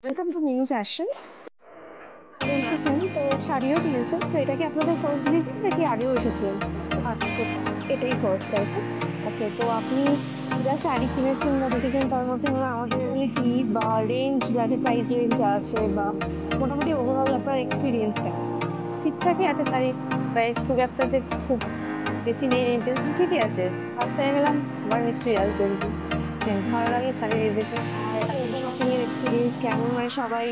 Welcome to new fashion. এসেছেন তো শাড়িও কিনেছেন, তো এটা কি আপনাদের ফার্স্ট ভিজিট নাকি আগেও এসেছিলেন? আচ্ছা, এটাই ফার্স্ট তাই তো? ওকে, তো আপনি যা শাড়ি কিনেছেন বা দেখেছেন তার মধ্যে আমাদের কি বা রেঞ্জ, যাতে প্রাইস রেঞ্জ আছে বা মোটামুটি ওভারঅল আপনার এক্সপিরিয়েন্স কেমন? ঠিকঠাকই আছে শাড়ি, প্রাইস খুব একটা যে খুব বেশি নেই রেঞ্জের, ঠিকই আছে। ফার্স্ট টাইম এলাম, আবার নিশ্চয়ই আসবেন। ভালো লাগে শাড়ি দেখে। আর শপিং এর এক্সপিরিয়েন্স কেমন? মানে সবাই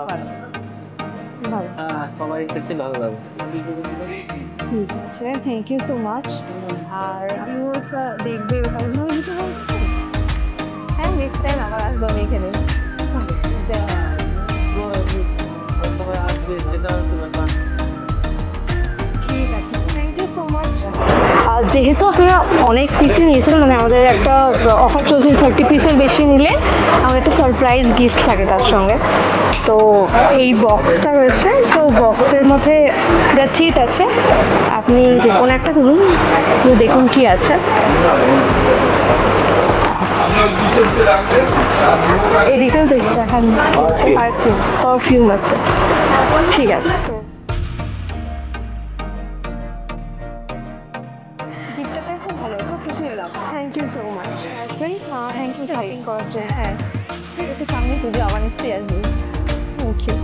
ভালো? ভালো। সবাই দেখতে ভালো লাগে। ঠিক আছে, থ্যাংক ইউ সো মাচ। আর ভিউয়ার্স দেখবে ওখানে ভালো কিছু বলছেন? হ্যাঁ, নেক্সট টাইম আবার আসবো আমি এখানে। সবাই আসবে সেটা হচ্ছে ব্যাপার। ঠিক আছে, থ্যাংক ইউ সো মাচ। আর যেহেতু আপনারা অনেক পিসে নিয়েছিলেন, মানে আমাদের একটা অফার চলছে, 30 পিসের বেশি নিলে আমাদের একটা সারপ্রাইজ গিফট থাকে তার সঙ্গে। তো এই বক্সটা রয়েছে, তো বক্সের মধ্যে যা চিট আছে, আপনি যে কোনো একটা ধরুন, দেখুন কি আছে। এদিকেও দেখান, আর পারফিউম আছে। ঠিক আছে, গিফটটা পেয়ে খুব ভালো, খুব খুশি হলাম। Thank you so much. আসবেন, থ্যাংক ইউ শপিং করার জন্য। হ্যাঁ, একটু সামনে পুজো, আবার নিশ্চয়ই আসবেন। Thank you.